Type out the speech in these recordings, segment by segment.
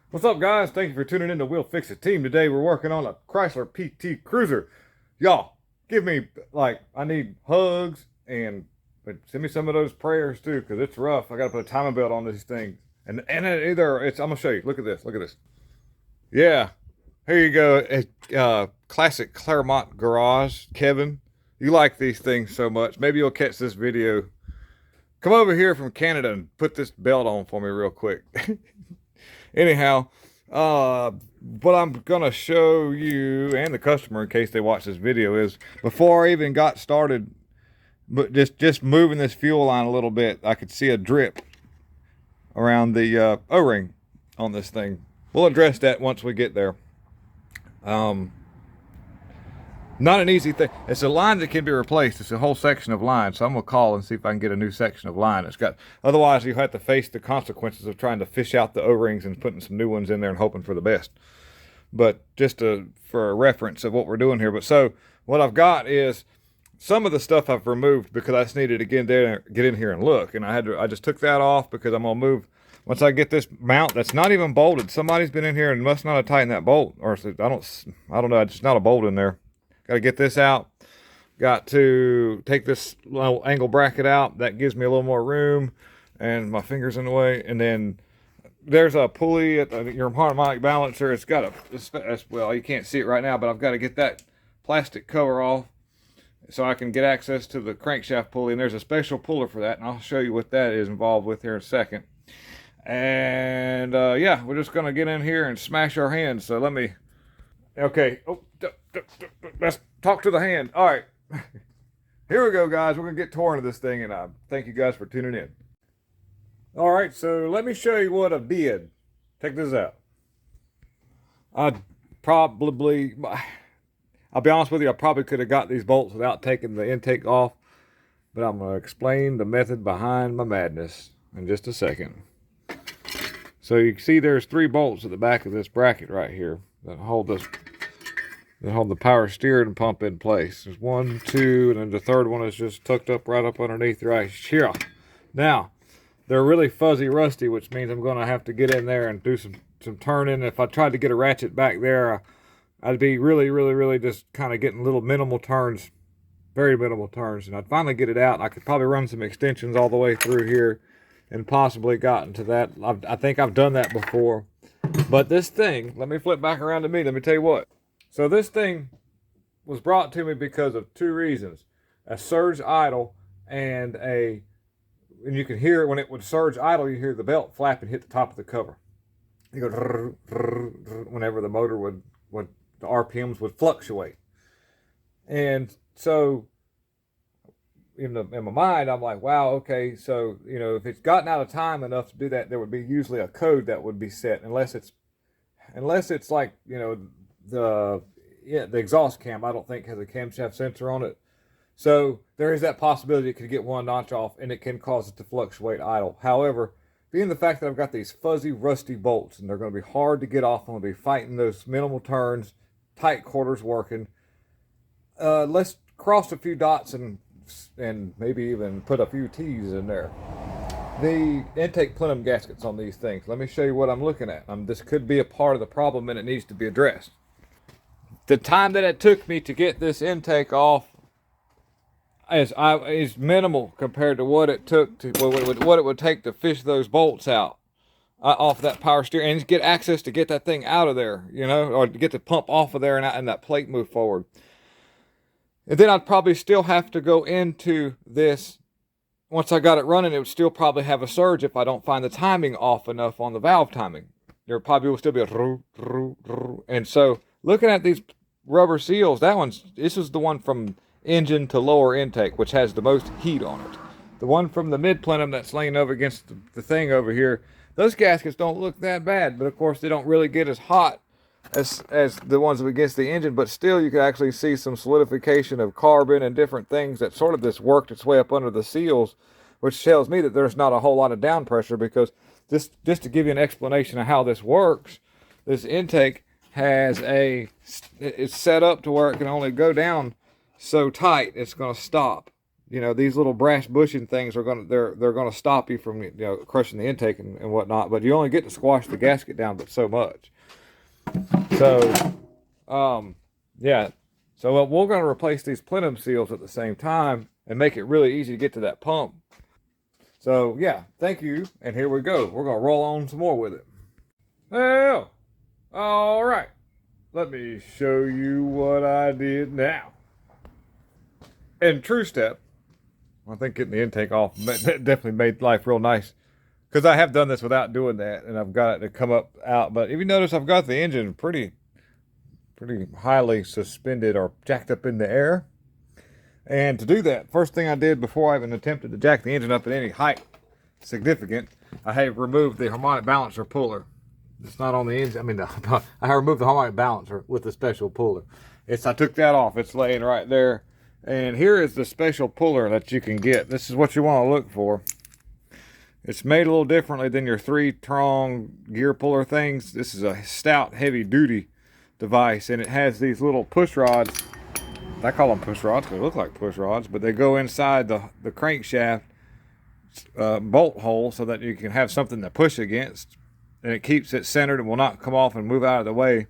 What's up, guys? Thank you for tuning in to We'll Fix It Team. Today we're working on a Chrysler PT Cruiser. Y'all, give me, I need hugs and send me some of those prayers too, because it's rough. I got to put a timing belt on these things. I'm going to show you. Look at this. Look at this. Yeah. Here you go. Classic Claremont garage. Kevin, you like these things so much. Maybe you'll catch this video. Come over here from Canada and put this belt on for me real quick. Anyhow, what I'm gonna show you and the customer in case they watch this video is before I even got started, but just moving this fuel line a little bit, I could see a drip around the O-ring on this thing. We'll address that once we get there. Not an easy thing. It's a line that can be replaced. It's a whole section of line. So I'm going to call and see if I can get a new section of line. Otherwise you have to face the consequences of trying to fish out the O-rings and putting some new ones in there and hoping for the best. But just for a reference of what we're doing here. But so what I've got is some of the stuff I've removed because I just needed to get in here and look. And I just took that off because I'm going to move. Once I get this mount that's not even bolted, somebody's been in here and must not have tightened that bolt. Or I don't know. It's just not a bolt in there. Got to get this out. Got to take this little angle bracket out. That gives me a little more room. And my finger's in the way. And then there's a pulley at your harmonic balancer. It's got well, you can't see it right now, but I've got to get that plastic cover off so I can get access to the crankshaft pulley. And there's a special puller for that. And I'll show you what that is involved with here in a second. And yeah, we're just going to get in here and smash our hands. So let me... Okay. Oh, let's talk to the hand. All right. Here we go, guys. We're going to get tore into this thing, and I thank you guys for tuning in. All right, so let me show you what I did. Check this out. I'll be honest with you, I probably could have got these bolts without taking the intake off, but I'm going to explain the method behind my madness in just a second. So you can see there's 3 bolts at the back of this bracket right here that hold the power steering pump in place. There's 1, 2, and then the third one is just tucked up right up underneath right here. Now, they're really fuzzy rusty, which means I'm going to have to get in there and do some turning. If I tried to get a ratchet back there, I'd be really just kind of getting little minimal turns, very minimal turns. And I'd finally get it out, and I could probably run some extensions all the way through here and possibly gotten to that. I think I've done that before. But this thing, let me flip back around to me. Let me tell you what. So this thing was brought to me because of 2 reasons. A surge idle and you can hear when it would surge idle, you hear the belt flap and hit the top of the cover. You go whenever the motor would the RPMs would fluctuate. And so in my mind, I'm like, wow, okay, so, if it's gotten out of time enough to do that, there would be usually a code that would be set, unless it's like, the exhaust cam, I don't think has a camshaft sensor on it. So there is that possibility it could get one notch off and it can cause it to fluctuate idle. However, being the fact that I've got these fuzzy, rusty bolts and they're going to be hard to get off, I'm going to be fighting those minimal turns, tight quarters working. Let's cross a few dots and maybe even put a few T's in there. The intake plenum gaskets on these things. Let me show you what I'm looking at. This could be a part of the problem and it needs to be addressed. The time that it took me to get this intake off is minimal compared to what it took what it would take to fish those bolts out off that power steering and get access to get that thing out of there, or to get the pump off of there and that plate move forward. And then I'd probably still have to go into this. Once I got it running, it would still probably have a surge if I don't find the timing off enough on the valve timing. There probably will still be a and so looking at these rubber seals, this is the one from engine to lower intake, which has the most heat on it. The one from the mid plenum that's laying over against the thing over here, those gaskets don't look that bad, but of course they don't really get as hot as the ones against the engine, but still you can actually see some solidification of carbon and different things that sort of just worked its way up under the seals, which tells me that there's not a whole lot of down pressure, because just to give you an explanation of how this works, this intake it's set up to where it can only go down so tight it's going to stop. you know, these little brass bushing things are they're gonna stop you from, you know, crushing the intake and whatnot. But you only get to squash the gasket down but so much. So yeah. So we're gonna replace these plenum seals at the same time and make it really easy to get to that pump. So yeah, thank you. And here we go. We're gonna roll on some more with it. Well, all right. Let me show you what I did now. In true step, I think getting the intake off definitely made life real nice. Because I have done this without doing that, and I've got it to come up out. But if you notice, I've got the engine pretty highly suspended or jacked up in the air. And to do that, first thing I did before I even attempted to jack the engine up at any height significant, I have removed the harmonic balancer puller. It's not on the engine. I mean, I removed the harmonic balancer with the special puller. I took that off. It's laying right there. And here is the special puller that you can get. This is what you want to look for. It's made a little differently than your 3-prong gear puller things. This is a stout, heavy-duty device, and it has these little push rods. I call them push rods because they look like push rods, but they go inside the crankshaft bolt hole so that you can have something to push against, and it keeps it centered and will not come off and move out of the way.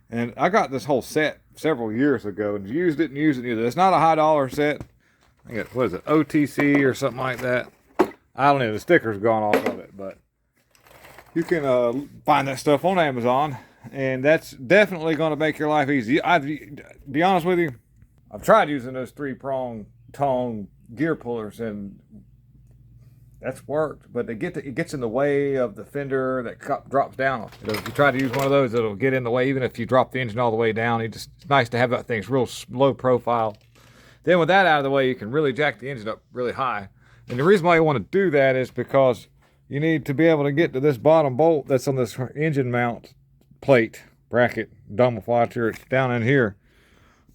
And I got this whole set several years ago and used it. It's not a high dollar set. I think what is it, OTC or something like that. I don't know, the sticker's gone off of it, but you can find that stuff on Amazon, and that's definitely going to make your life easy. Be honest with you, I've tried using those 3-prong tone gear pullers, and that's worked, but it gets in the way of the fender that drops down. If you try to use one of those, it'll get in the way, even if you drop the engine all the way down. It's nice to have that thing real low profile. Then with that out of the way, you can really jack the engine up really high. And the reason why you want to do that is because you need to be able to get to this bottom bolt that's on this engine mount plate bracket. Dumb washer. It's down in here.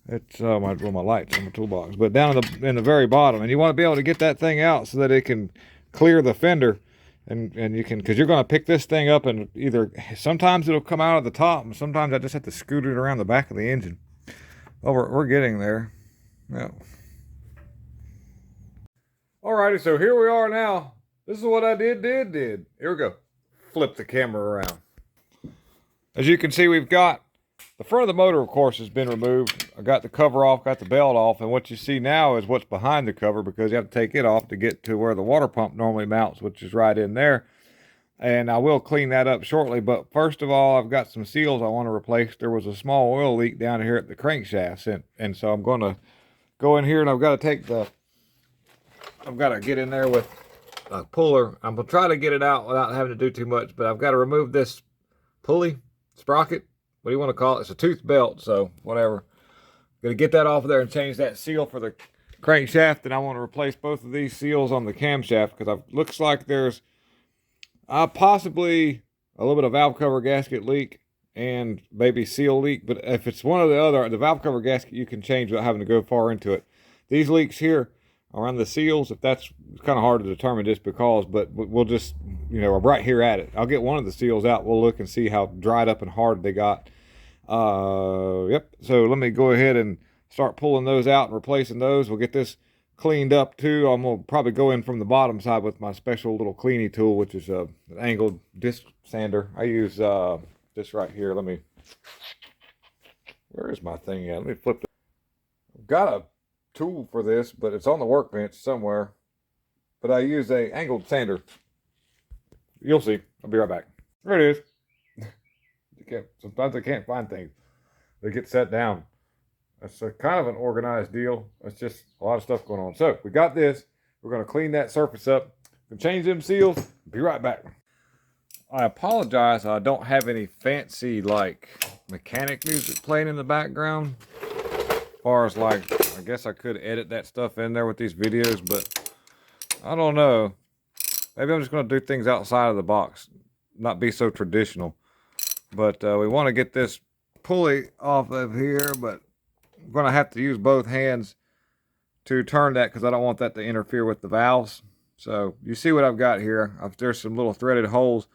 It's my lights on my toolbox, but down in the very bottom, and you want to be able to get that thing out so that it can clear the fender, and you can, because you're going to pick this thing up, and either sometimes it'll come out of the top, and sometimes I just have to scoot it around the back of the engine. Oh, we're getting there. Yeah. Alrighty, so here we are now. This is what I did. Here we go. Flip the camera around. As you can see, we've got the front of the motor, of course, has been removed. I got the cover off, got the belt off, and what you see now is what's behind the cover, because you have to take it off to get to where the water pump normally mounts, which is right in there. And I will clean that up shortly, but first of all, I've got some seals I want to replace. There was a small oil leak down here at the crankshaft, and so I'm going to go in here, and I've got to get in there with a puller. I'm going to try to get it out without having to do too much, but I've got to remove this pulley, sprocket, what do you want to call it? It's a tooth belt, so whatever. Going to get that off of there and change that seal for the crankshaft, and I want to replace both of these seals on the camshaft, because it looks like there's possibly a little bit of valve cover gasket leak and maybe seal leak, but if it's one or the other, the valve cover gasket you can change without having to go far into it. These leaks here around the seals, if that's kind of hard to determine just because, but we'll just, you know, we're right here at it. I'll get one of the seals out. We'll look and see how dried up and hard they got. Yep. So let me go ahead and start pulling those out and replacing those. We'll get this cleaned up too. I'm going to probably go in from the bottom side with my special little cleaning tool, which is an angled disc sander. I use this right here. Where is my thing at? Let me flip it. I've got a tool for this, but it's on the workbench somewhere. But I use a angled sander. You'll see. I'll be right back. There it is. Sometimes I can't find things. They get set down. That's kind of an organized deal. It's just a lot of stuff going on. So we got this. We're going to clean that surface up. We'll change them seals. Be right back. I apologize. I don't have any fancy like mechanic music playing in the background. As far as like, I guess I could edit that stuff in there with these videos, but I don't know. Maybe I'm just going to do things outside of the box, not be so traditional. But we want to get this pulley off of here, but I'm going to have to use both hands to turn that because I don't want that to interfere with the valves. So you see what I've got here. There's some little threaded holes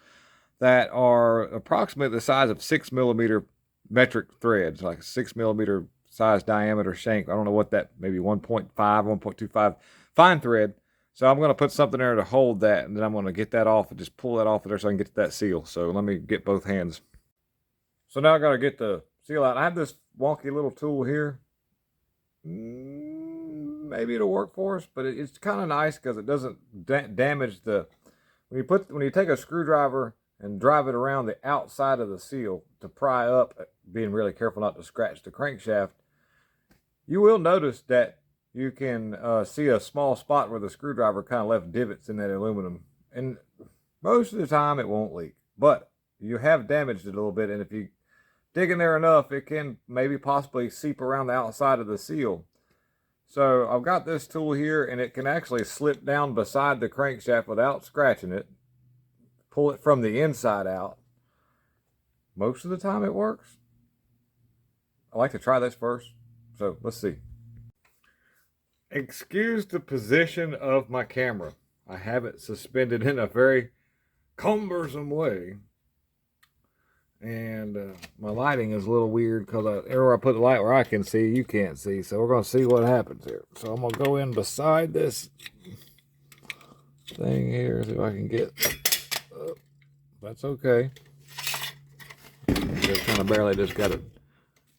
that are approximately the size of 6mm metric threads, like 6mm size diameter shank. I don't know what that, maybe 1.5, 1.25 fine thread. So I'm going to put something there to hold that, and then I'm going to get that off and just pull that off of there so I can get to that seal. So let me get both hands. So now I got to get the seal out. I have this wonky little tool here. Maybe it'll work for us, but it's kind of nice because it doesn't damage the, when you take a screwdriver and drive it around the outside of the seal to pry up, being really careful not to scratch the crankshaft, you will notice that you can see a small spot where the screwdriver kind of left divots in that aluminum. And most of the time it won't leak, but you have damaged it a little bit. And if you dig in there enough, it can maybe possibly seep around the outside of the seal. So I've got this tool here, and it can actually slip down beside the crankshaft without scratching it. Pull it from the inside out. Most of the time it works. I like to try this first. So let's see. Excuse the position of my camera. I have it suspended in a very cumbersome way. And my lighting is a little weird because everywhere I put the light where I can see, you can't see. So we're going to see what happens here. So I'm going to go in beside this thing here, see if I can get up. That's okay. Just kind of barely just got it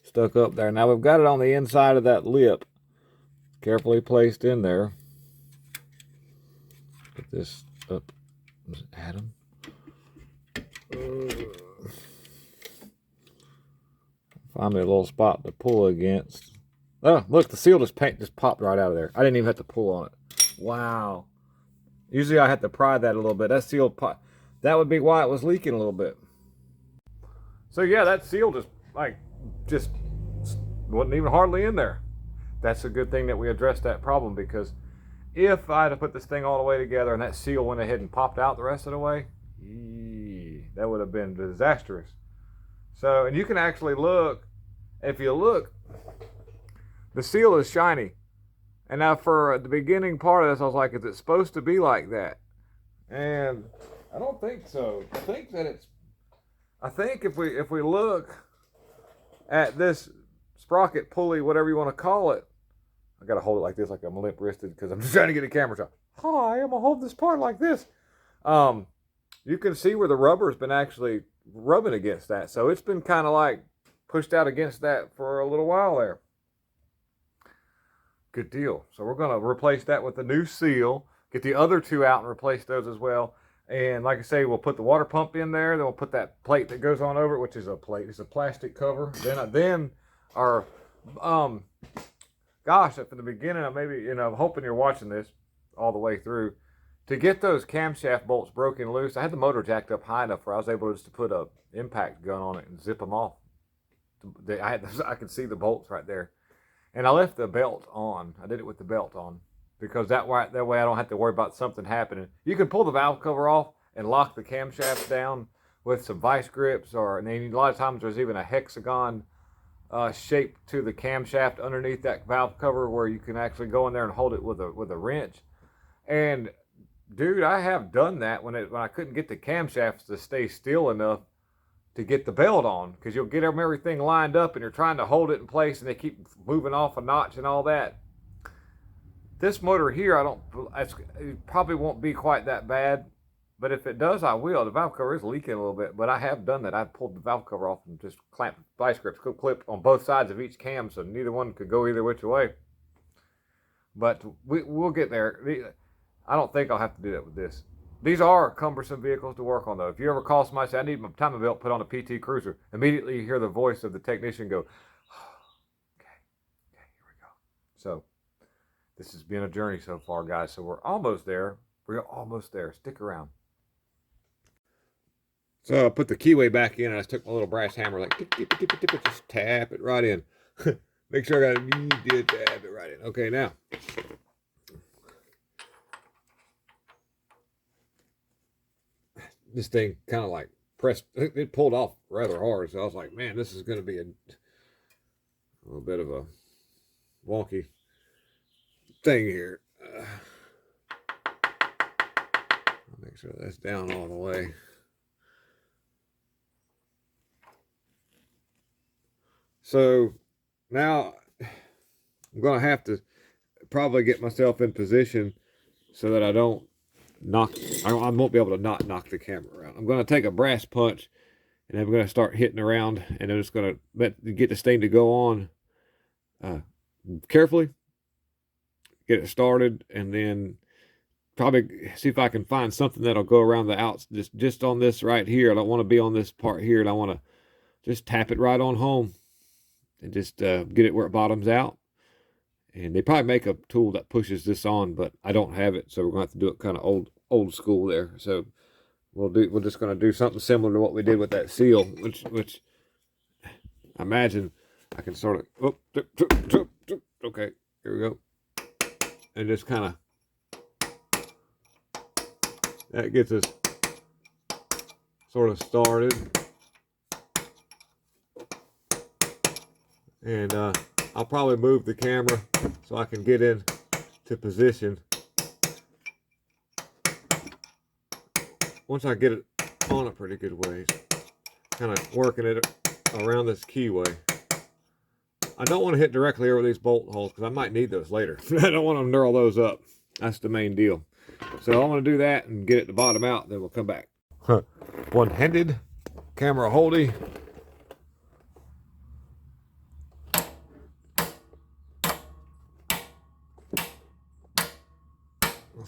stuck up there. Now we've got it on the inside of that lip. Carefully placed in there. Get this up. Adam. Find me a little spot to pull against. Oh, look, the seal just popped right out of there. I didn't even have to pull on it. Wow. Usually I have to pry that a little bit. That seal pop. That would be why it was leaking a little bit. So yeah, that seal just wasn't even hardly in there. That's a good thing that we addressed that problem, because if I had to put this thing all the way together and that seal went ahead and popped out the rest of the way, that would have been disastrous. So, and you can actually look, if you look, the seal is shiny. And now for the beginning part of this, I was like, is it supposed to be like that? And I don't think so. I think if we look at this sprocket, pulley, whatever you want to call it, I got to hold it like this, like I'm limp-wristed, because I'm just trying to get a camera shot. Hi, I'm going to hold this part like this. You can see where the rubber's been actually rubbing against that. So it's been kind of like pushed out against that for a little while there. Good deal. So we're going to replace that with a new seal, get the other two out and replace those as well. And like I say, we'll put the water pump in there. Then we'll put that plate that goes on over it, which is a plate. It's a plastic cover. Then our, gosh, at the beginning, I'm hoping you're watching this all the way through. To get those camshaft bolts broken loose, I had the motor jacked up high enough where I was able just to put a impact gun on it and zip them off. I could see the bolts right there. And I left the belt on. I did it with the belt on, because that way I don't have to worry about something happening. You can pull the valve cover off and lock the camshaft down with some vice grips, and then a lot of times there's even a hexagon shape to the camshaft underneath that valve cover where you can actually go in there and hold it with a wrench. And dude, I have done that when I couldn't get the camshafts to stay still enough to get the belt on, because you'll get everything lined up and you're trying to hold it in place and they keep moving off a notch and all that. This motor here, it probably won't be quite that bad, but if it does, I will. The valve cover is leaking a little bit, but I have done that. I've pulled the valve cover off and just clamped vice grips, clip on both sides of each cam so neither one could go either which way. But we'll get there. I don't think I'll have to do that with this. These are cumbersome vehicles to work on, though. If you ever call somebody and say, I need my timing belt put on a PT Cruiser, immediately you hear the voice of the technician go, okay, here we go. So this has been a journey so far, guys. So we're almost there. We're almost there. Stick around. So I put the keyway back in, and I just took my little brass hammer, like, just tap it right in. Make sure I did tap it right in. Okay, now. This thing kind of like pressed, it pulled off rather hard. So I was like, man, this is going to be a little bit of a wonky thing here. Make sure that's down all the way. So now I'm going to have to probably get myself in position so that I don't I won't be able to not knock the camera around. I'm going to take a brass punch and I'm going to start hitting around, and I'm just going to get this thing to go on carefully, get it started, and then probably see if I can find something that'll go around the outs just on this right here. I don't want to be on this part here, and I want to just tap it right on home and just get it where it bottoms out. And they probably make a tool that pushes this on, but I don't have it, so we're going to have to do it kind of old school there. So we're just going to do something similar to what we did with that seal, which I imagine I can sort of, okay, here we go. And just kind of, that gets us sort of started. And I'll probably move the camera so I can get into position. Once I get it on a pretty good ways, kind of working it around this keyway. I don't want to hit directly over these bolt holes because I might need those later. I don't want to knurl those up. That's the main deal. So I'm going to do that and get it to bottom out, then we'll come back. One-handed, camera holdy.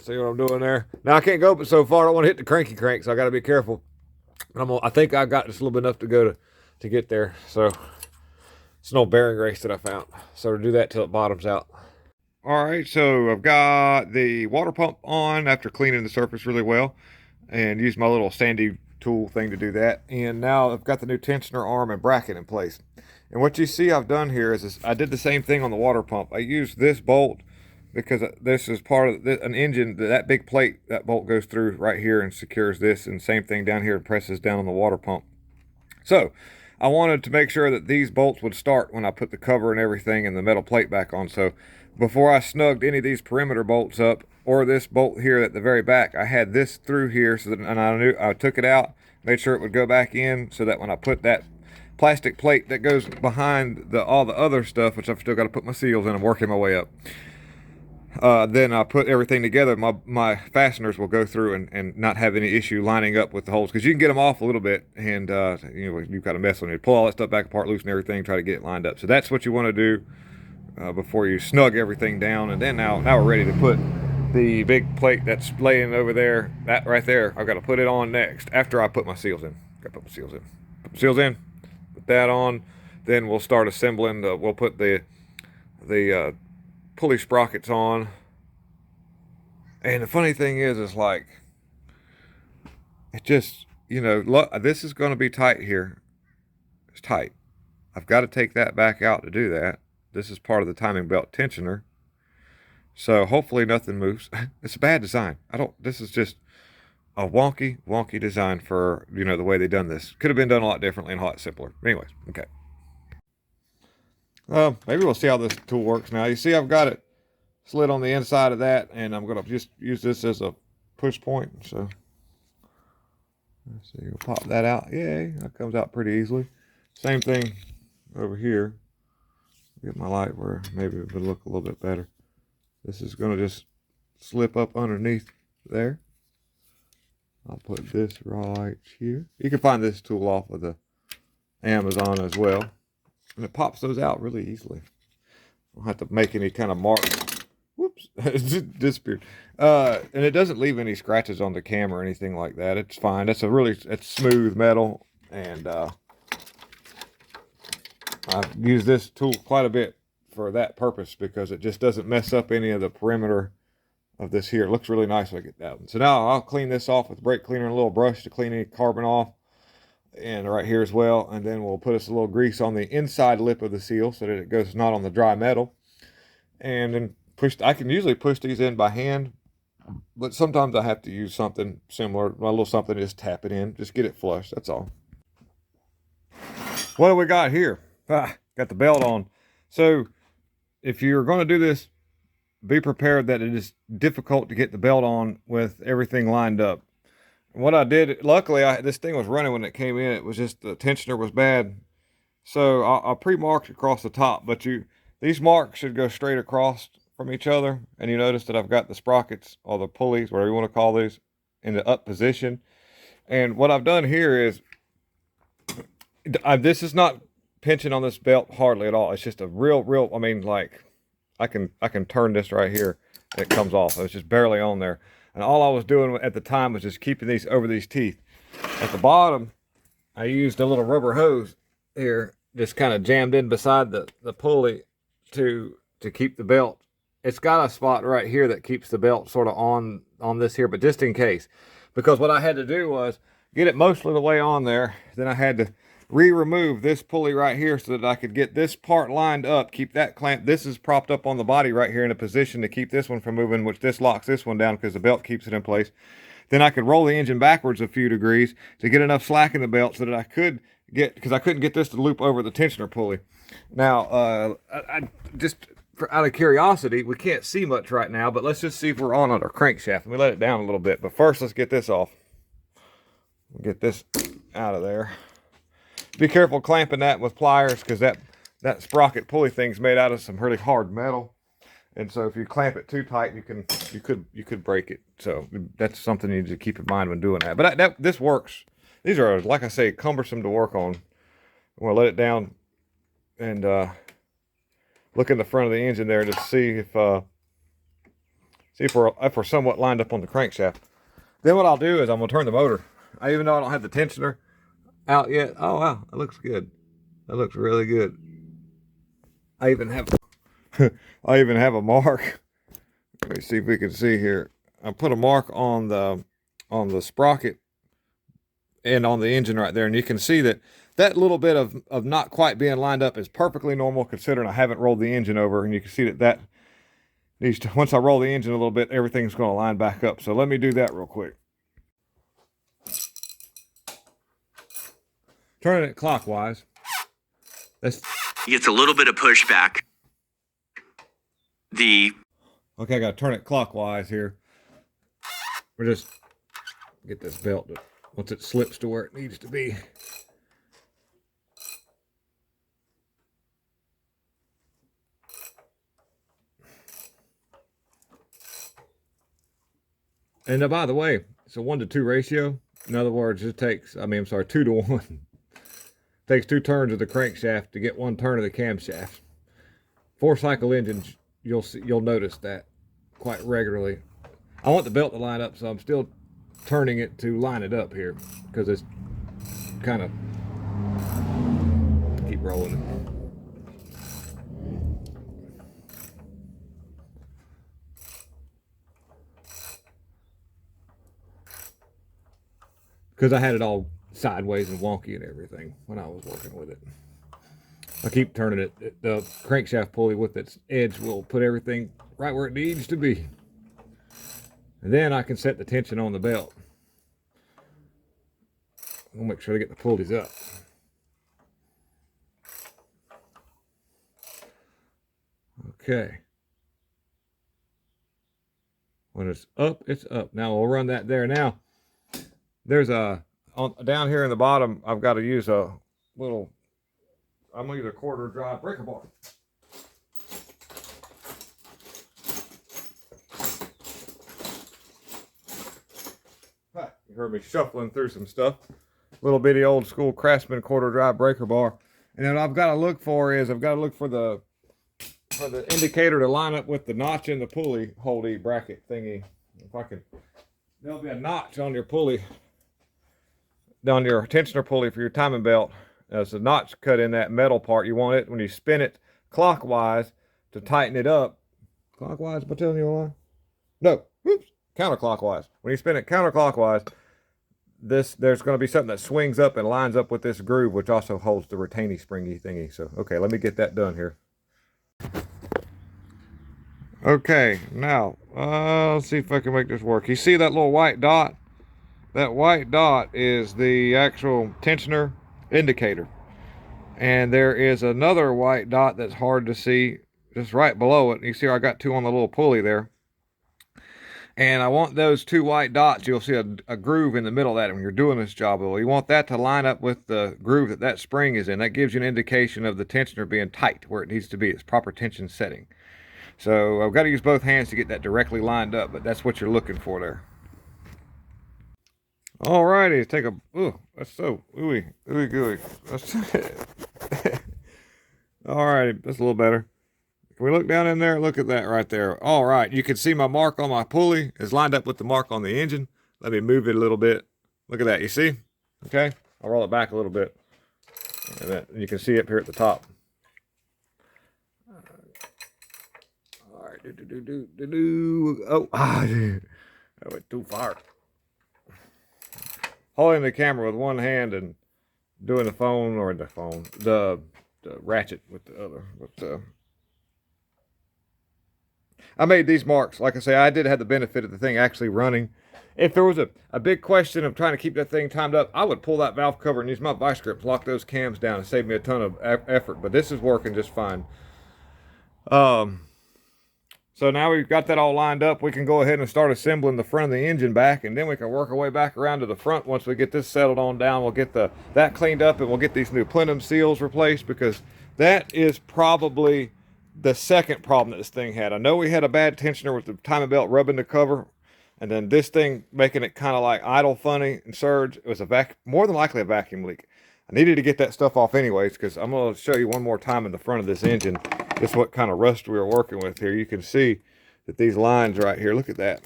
See what I'm doing there. Now I can't go but so far. I don't want to hit the cranky crank, so I got to be careful. But I think I got just a little bit enough to go to get there. So it's an old bearing race that I found. So to do that till it bottoms out. All right, so I've got the water pump on after cleaning the surface really well, and used my little sandy tool thing to do that. And now I've got the new tensioner arm and bracket in place. And what you see I've done here is I did the same thing on the water pump. I used this bolt because this is part of an engine. That big plate, that bolt goes through right here and secures this, and same thing down here, and presses down on the water pump. So I wanted to make sure that these bolts would start when I put the cover and everything and the metal plate back on. So before I snugged any of these perimeter bolts up, or this bolt here at the very back, I had this through here, so that, and I knew I took it out, made sure it would go back in, so that when I put that plastic plate that goes behind all the other stuff, which I've still got to put my seals in, I'm working my way up. Then I put everything together. My fasteners will go through and not have any issue lining up with the holes, because you can get them off a little bit, and you've got a mess on it. Pull all that stuff back apart, loosen everything, try to get it lined up. So that's what you want to do before you snug everything down. And then now we're ready to put the big plate that's laying over there, that right there. I've got to put it on next after I put my seals in. Got to put my seals in. Put my seals in. Put that on. Then we'll start assembling. We'll put the pulley sprockets on. And the funny thing is like, it just, look, this is going to be tight here. It's tight. I've got to take that back out to do that. This is part of the timing belt tensioner. So hopefully nothing moves. It's a bad design. This is just a wonky design for, the way they done this. Could have been done a lot differently and a lot simpler. Anyways, okay. Maybe we'll see how this tool works now. You see I've got it slid on the inside of that, and I'm going to just use this as a push point. So let's see, we'll pop that out. Yay, that comes out pretty easily. Same thing over here. Get my light where maybe it would look a little bit better. This is going to just slip up underneath there. I'll put this right here. You can find this tool off of the Amazon as well, and it pops those out really easily. Don't have to make any kind of mark. Whoops, it just disappeared. And it doesn't leave any scratches on the cam or anything like that. It's fine. It's smooth metal, and I've used this tool quite a bit for that purpose, because it just doesn't mess up any of the perimeter of this here. It looks really nice when I get that one. So now I'll clean this off with brake cleaner and a little brush to clean any carbon off, and right here as well. And then we'll put us a little grease on the inside lip of the seal so that it goes not on the dry metal. And then I can usually push these in by hand, but sometimes I have to use something similar, a little something to just tap it in, just get it flush. That's all. What do we got here? Got the belt on. So if you're going to do this, be prepared that it is difficult to get the belt on with everything lined up. What I did, luckily, this thing was running when it came in. It was just the tensioner was bad. So I pre-marked across the top, but These marks should go straight across from each other. And you notice that I've got the sprockets or the pulleys, whatever you want to call these, in the up position. And what I've done here is, this is not pinching on this belt hardly at all. It's just a real, I mean, like, I can turn this right here and it comes off. It's just barely on there. And all I was doing at the time was just keeping these over these teeth. At the bottom, I used a little rubber hose here, just kind of jammed in beside the pulley to keep the belt. It's got a spot right here that keeps the belt sort of on this here, but just in case. Because what I had to do was get it mostly the way on there. Then I had to remove this pulley right here so that I could get this part lined up, keep that clamped. This is propped up on the body right here in a position to keep this one from moving, which this locks this one down because the belt keeps it in place. Then I could roll the engine backwards a few degrees to get enough slack in the belt so that I could get, because I couldn't get this to loop over the tensioner pulley. Now, I just out of curiosity, we can't see much right now, but let's just see if we're on our crankshaft. Let me let it down a little bit, but first let's get this off. We'll get this out of there. Be careful clamping that with pliers, because that sprocket pulley thing's made out of some really hard metal, and so if you clamp it too tight, you could break it. So that's something you need to keep in mind when doing that. But this works. These are, like I say, cumbersome to work on. We'll let it down and look in the front of the engine there to see if we're somewhat lined up on the crankshaft. Then what I'll do is I'm gonna turn the motor. Even though I don't have the tensioner out yet. Oh wow, that looks good. That looks really good. I even have a mark. Let me see if we can see here. I put a mark on the sprocket and on the engine right there, and you can see that little bit of not quite being lined up is perfectly normal considering I haven't rolled the engine over, and you can see that needs to, once I roll the engine a little bit, everything's going to line back up. So let me do that real quick. Turning it clockwise. Gets a little bit of pushback. Okay, I gotta turn it clockwise here. We're just get this belt once it slips to where it needs to be. And by the way, it's a 1-to-2 ratio. In other words, it takes, 2 to 1. Takes 2 turns of the crankshaft to get 1 turn of the camshaft. 4-cycle engines, you'll notice that quite regularly. I want the belt to line up, so I'm still turning it to line it up here because it's kind of keep rolling it. Because I had it all sideways and wonky and everything when I was working with it. I keep turning it. The crankshaft pulley with its edge will put everything right where it needs to be. And then I can set the tension on the belt. We'll make sure to get the pulleys up. Okay. When it's up, it's up. Now we'll run that there. Now, there's down here in the bottom, I've got to use a little, I'm going to use a 1/4 drive breaker bar. You heard me shuffling through some stuff. Little bitty old school Craftsman 1/4 drive breaker bar. And then what I've got to look for is, I've got to look for the indicator to line up with the notch in the pulley holdy bracket thingy. If I can, there'll be a notch on your pulley, on your tensioner pulley for your timing belt. There's a notch cut in that metal part. You want it when you spin it clockwise to tighten it up. Clockwise, am I telling you a lie? No, whoops, counterclockwise. When you spin it counterclockwise, there's going to be something that swings up and lines up with this groove, which also holds the retainy springy thingy. So, okay, let me get that done here. Okay, now, let's see if I can make this work. You see that little white dot? That white dot is the actual tensioner indicator. And there is another white dot that's hard to see just right below it. You see I got 2 on the little pulley there. And I want those two white dots. You'll see a groove in the middle of that when you're doing this job. Well, you want that to line up with the groove that that spring is in. That gives you an indication of the tensioner being tight where it needs to be. It's proper tension setting. So I've got to use both hands to get that directly lined up, but that's what you're looking for there. Alrighty, take a, ooh, that's so ooey gooey. Alrighty, that's a little better. Can we look down in there? Look at that right there. All right, you can see my mark on my pulley is lined up with the mark on the engine. Let me move it a little bit. Look at that, you see? Okay, I'll roll it back a little bit. And that, you can see up here at the top. All right, oh, I went too far. Holding the camera with one hand and doing the ratchet with the other. I made these marks. Like I say, I did have the benefit of the thing actually running. If there was a big question of trying to keep that thing timed up, I would pull that valve cover and use my vice grip to lock those cams down and save me a ton of effort. But this is working just fine. So now we've got that all lined up, we can go ahead and start assembling the front of the engine back, and then we can work our way back around to the front. Once we get this settled on down, we'll get that cleaned up, and we'll get these new plenum seals replaced, because that is probably the second problem that this thing had. I know we had a bad tensioner with the timing belt rubbing the cover, and then this thing making it kind of like idle funny and surge. It was more than likely a vacuum leak. I needed to get that stuff off anyways, because I'm going to show you one more time in the front of this engine just what kind of rust we were working with here. You can see that these lines right here, look at that.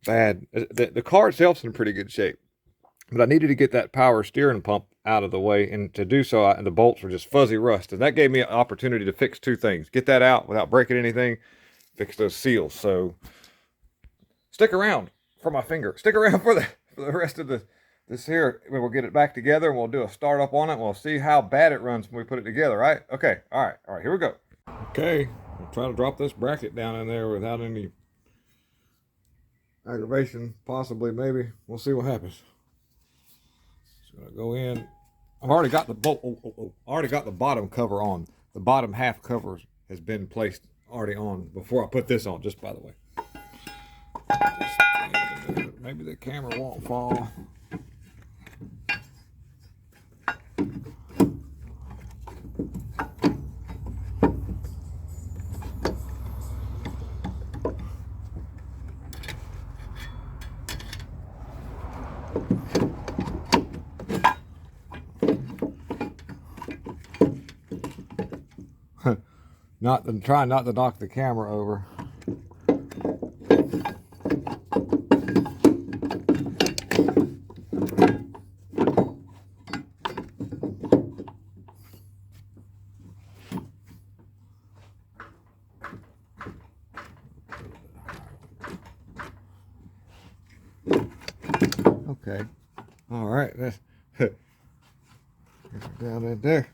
Bad. The car itself's in pretty good shape, but I needed to get that power steering pump out of the way, and to do so, the bolts were just fuzzy rust, and that gave me an opportunity to fix two things. Get that out without breaking anything, fix those seals. So stick around for my finger. Stick around for the rest of this here. We'll get it back together, and we'll do a startup on it, and we'll see how bad it runs when we put it together, right? Okay, all right, here we go. Okay, I'll try to drop this bracket down in there without any aggravation, possibly, maybe. We'll see what happens. Just gonna go in. I've already got the bolt. I already got the bottom cover on. The bottom half cover has been placed already on before I put this on, just by the way. Maybe the camera won't fall. Trying not to knock the camera over. Okay. All right. That's down in there.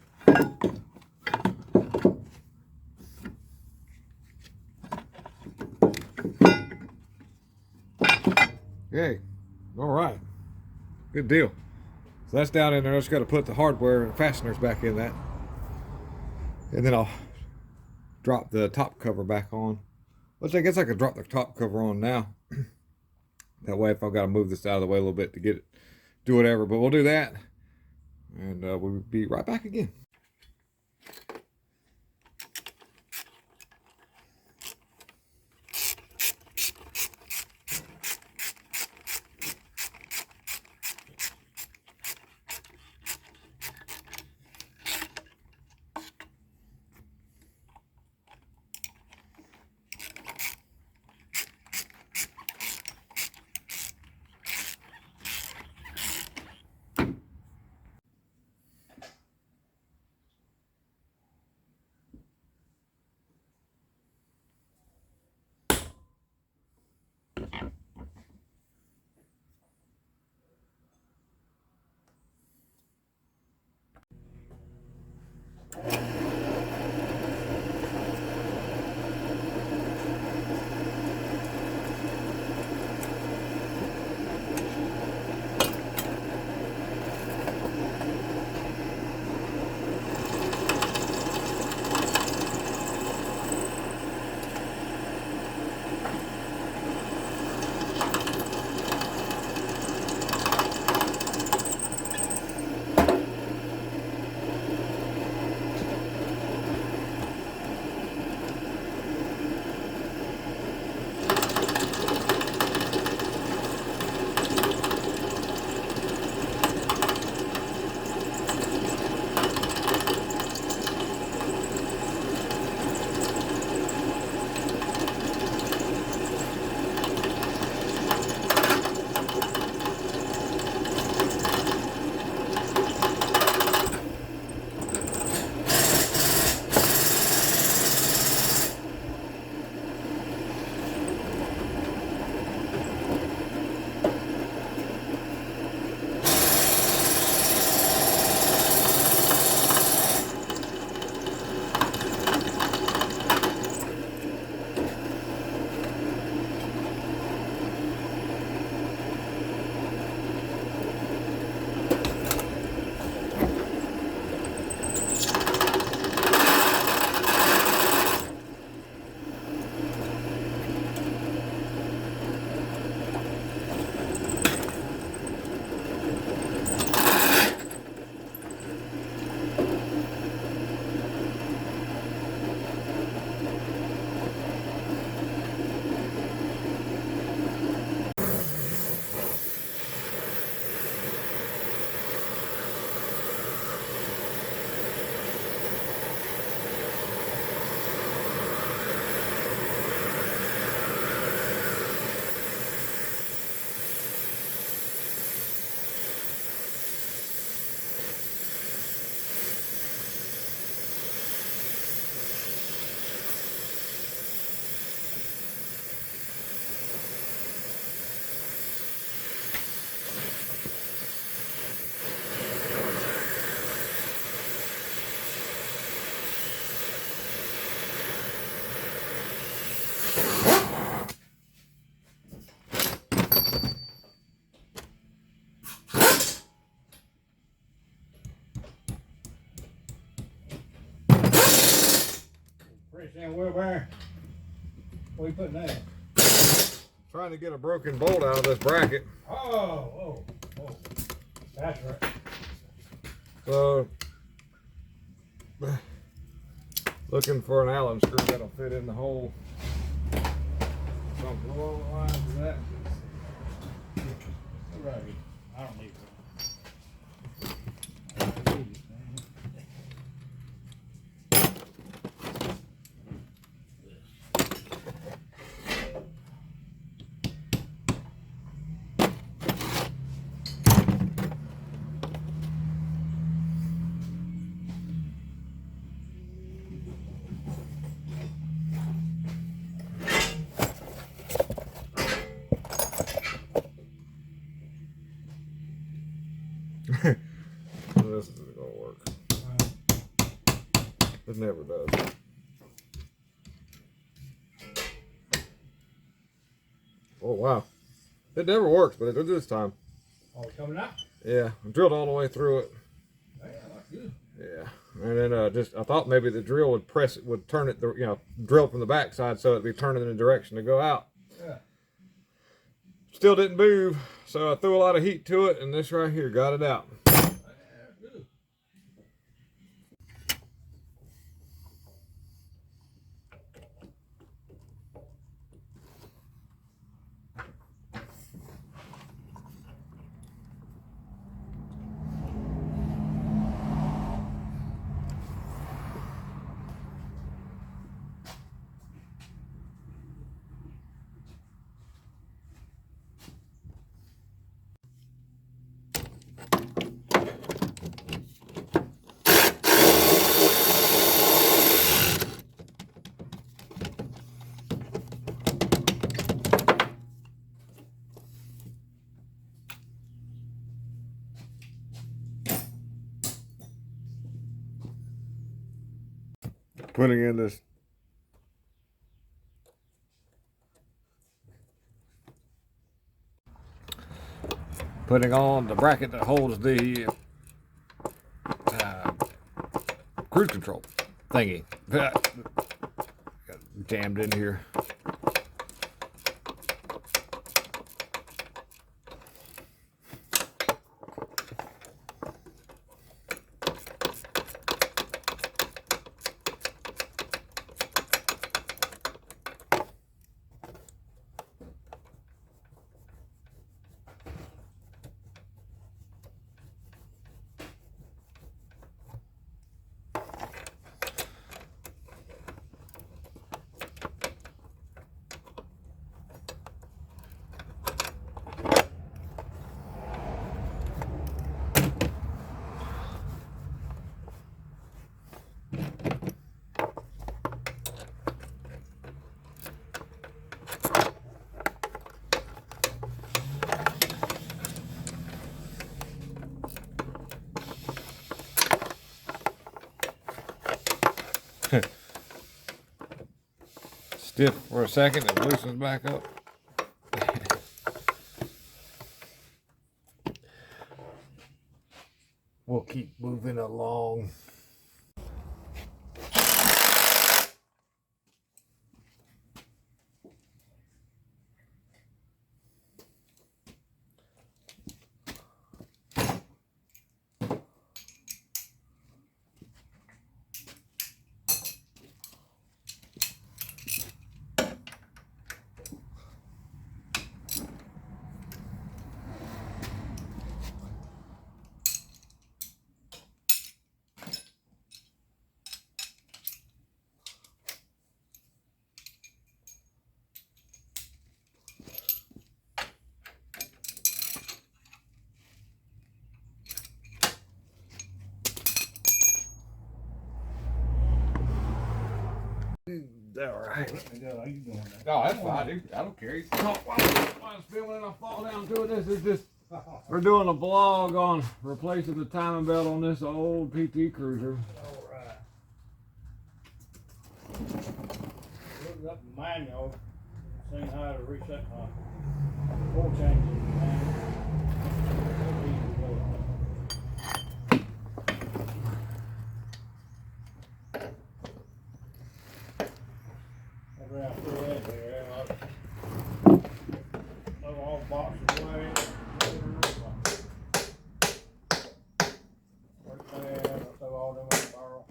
Okay, all right, good deal. So that's down in there. I just got to put the hardware and fasteners back in that, and then I'll drop the top cover back on. Which I guess I could drop the top cover on now. That way, if I've got to move this out of the way a little bit to get it, do whatever. But we'll do that, and we'll be right back again. Pretty soon, wheelbarrow. What are you putting that? Trying to get a broken bolt out of this bracket. Oh. That's right. So, looking for an Allen screw that'll fit in the hole. Something along the lines of that. Right. I don't need one. This isn't gonna work. It never does. Oh wow. It never works, but it did this time. Oh, it's coming out? Yeah, I drilled all the way through it. Yeah, that's good. Yeah, and then I thought maybe the drill would turn it, drill from the back side so it'd be turning in the direction to go out. Yeah. Still didn't move, so I threw a lot of heat to it, and this right here got it out. Good. Putting in this putting on the bracket that holds the cruise control thingy. Got jammed in here. Stiff for a second, it loosens back up. We'll keep moving along. All right. How you doing? No, that's fine. I don't care. While I'm spinning and I fall down to it, this is just, we're doing a vlog on replacing the timing belt on this old PT Cruiser. All right. Looked up the manual, seen how to reset my oil changes. around through that there. Throw all boxes away. Work there, I throw all them in the barrel.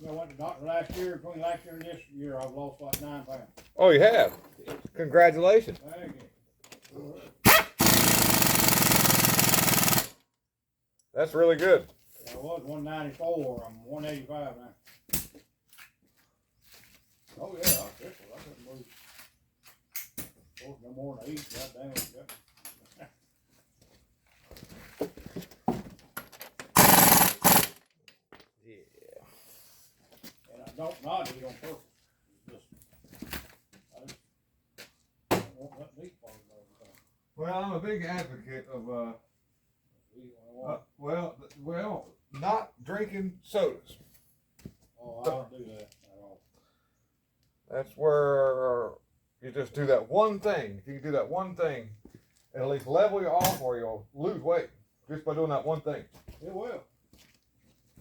I went to the doctor last year. Between last year and this year, I've lost like 9 pounds. Oh, you have? Congratulations. Thank you. That's really good. I was 194. I'm 185 now. Oh yeah, I couldn't move. Oh, no more than 8. God damn it. Yeah. And I don't not eat on purpose. I just don't want that meat part of it. Well, I'm a big advocate of well, not drinking sodas. Oh, I don't do that at all. That's where you just do that one thing. If you can do that one thing, it'll at least level you off, or you'll lose weight just by doing that one thing. It will.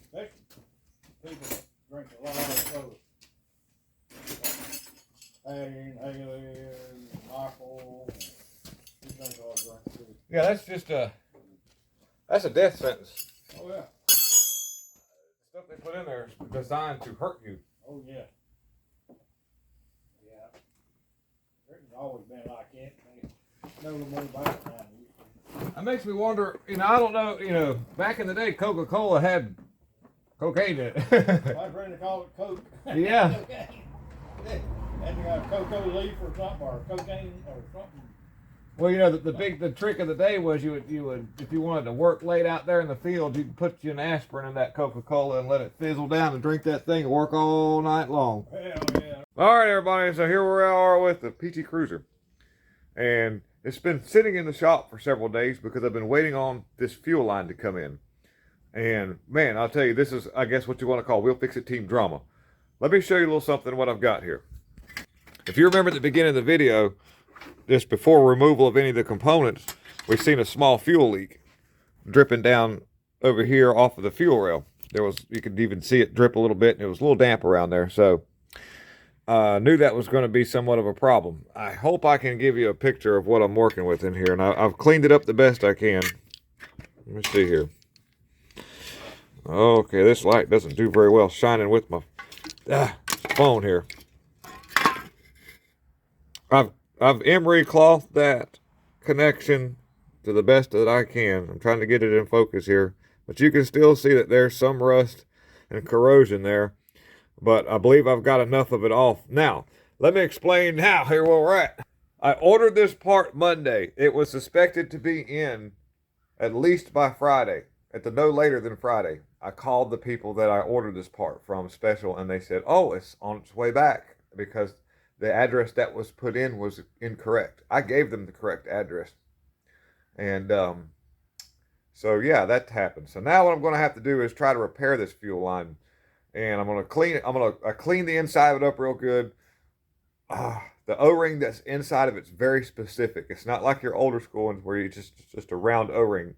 Especially people that drink a lot of soda. Patty and Haley and Michael. He drinks all drink too. Yeah, that's a death sentence. Oh yeah. Stuff they put in there is designed to hurt you. Oh yeah. Yeah. Britain's always been like that. They know more about it now. That makes me wonder, I don't know, back in the day, Coca-Cola had cocaine in it. My friend call it Coke. Yeah. And you got cocoa leaf or something, or cocaine or something. Well, the trick of the day was you would if you wanted to work late out there in the field, you could put an aspirin in that Coca-Cola and let it fizzle down and drink that thing and work all night long. Hell yeah. All right, everybody. So here we are with the PT Cruiser, and it's been sitting in the shop for several days because I've been waiting on this fuel line to come in. And man, I'll tell you, this is, I guess, what you want to call We'll Fix It team drama. Let me show you a little something what I've got here. If you remember at the beginning of the video, just before removal of any of the components, we've seen a small fuel leak dripping down over here off of the fuel rail. You could even see it drip a little bit, and it was a little damp around there. So I knew that was going to be somewhat of a problem. I hope I can give you a picture of what I'm working with in here, and I've cleaned it up the best I can. Let me see here. Okay, this light doesn't do very well shining with my phone here. I've emery clothed that connection to the best that I can. I'm trying to get it in focus here, but you can still see that there's some rust and corrosion there, but I believe I've got enough of it off. Now, let me explain now here where we're at. I ordered this part Monday. It was suspected to be in at least by Friday, at the no later than Friday. I called the people that I ordered this part from special, and they said, oh, it's on its way back because the address that was put in was incorrect. I gave them the correct address. And so, yeah, that happened. So now what I'm going to have to do is try to repair this fuel line. And I'm going to clean it. I clean the inside of it up real good. The O-ring that's inside of it's very specific. It's not like your older school ones where you just a round O-ring.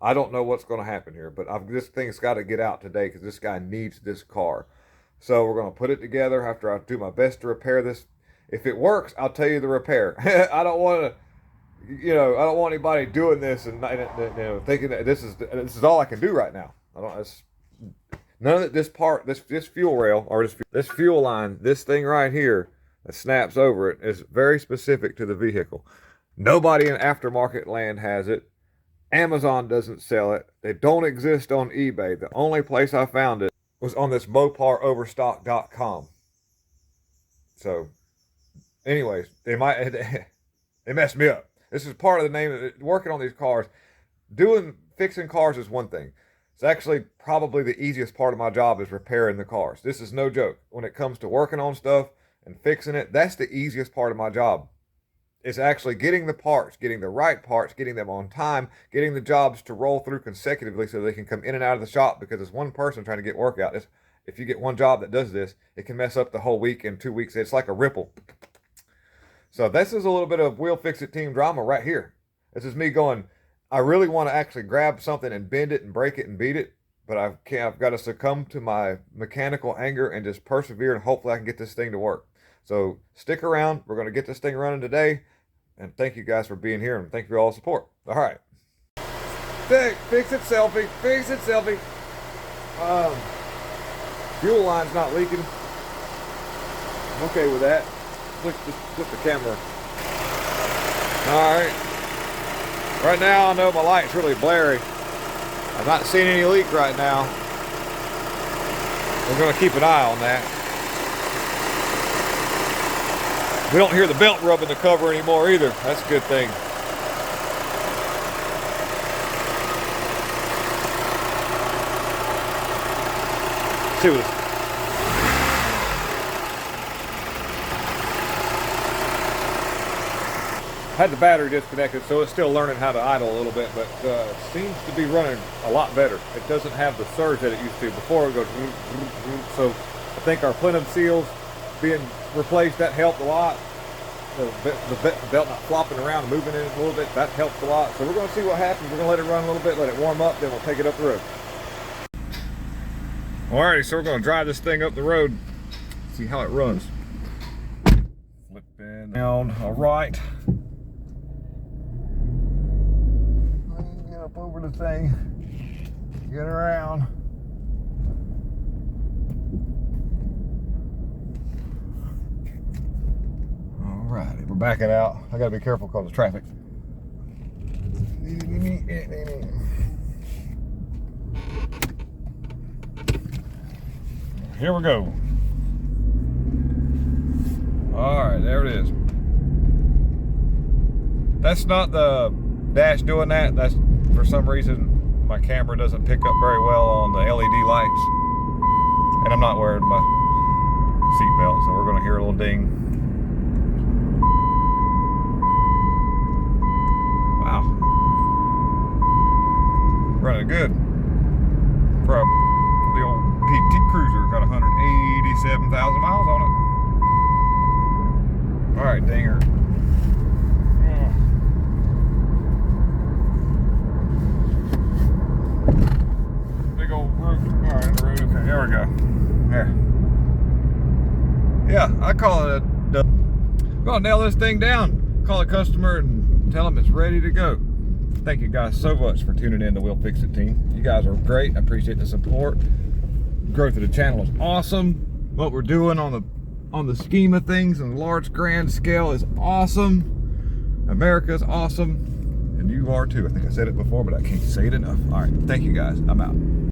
I don't know what's going to happen here, but this thing's got to get out today because this guy needs this car. So we're going to put it together after I do my best to repair this. If it works, I'll tell you the repair. I don't want to, I don't want anybody doing this and thinking that this is all I can do right now. None of it, this fuel rail or this fuel line, this thing right here that snaps over it is very specific to the vehicle. Nobody in aftermarket land has it. Amazon doesn't sell it. They don't exist on eBay. The only place I found it was on this MoparOverstock.com. So, anyways, they messed me up. This is part of the name of it. Working on these cars, fixing cars is one thing. It's actually probably the easiest part of my job is repairing the cars. This is no joke. When it comes to working on stuff and fixing it, that's the easiest part of my job. It's actually getting the parts, getting the right parts, getting them on time, getting the jobs to roll through consecutively so they can come in and out of the shop, because it's one person trying to get work out. If you get one job that does this, it can mess up the whole week in 2 weeks. It's like a ripple. So this is a little bit of We'll Fix It team drama right here. This is me going, I really want to actually grab something and bend it and break it and beat it, but I've got to succumb to my mechanical anger and just persevere, and hopefully I can get this thing to work. So stick around. We're going to get this thing running today. And thank you guys for being here, and thank you for all the support. All right. Fix it, selfie. Fix it, selfie. Fuel line's not leaking. I'm okay with that. Flip the camera. All right. Right now, I know my light's really blurry. I'm not seeing any leak right now. We're going to keep an eye on that. We don't hear the belt rubbing the cover anymore either. That's a good thing. Let's see what this. I had the battery disconnected, so it's still learning how to idle a little bit, but it seems to be running a lot better. It doesn't have the surge that it used to. Before it would go, so I think our plenum seals being replaced, that helped a lot. The belt not flopping around and moving in a little bit, that helps a lot. So we're going to see what happens. We're going to let it run a little bit, let it warm up, then we'll take it up the road. Alrighty, so we're going to drive this thing up the road, see how it runs. Flipping down, all right. Get up over the thing, get around. Alrighty, we're backing out. I gotta be careful because of traffic. Here we go. Alright, there it is. That's not the dash doing that. That's, for some reason, my camera doesn't pick up very well on the LED lights. And I'm not wearing my seatbelt, so we're gonna hear a little ding. Wow. Running good. For the old PT Cruiser, got 187,000 miles on it. All right, dinger. Big old root. All right, the root. Okay, there we go. There. Yeah, I call it a. I'm gonna nail this thing down. Call a customer and tell them it's ready to go. Thank you guys so much for tuning in to We'll Fix It team. You guys are great. I appreciate the support. Growth of the channel is awesome. What we're doing on the scheme of things and large grand scale is awesome. America's awesome, and you are too. I think I said it before, but I can't say it enough. All right, thank you guys. I'm out.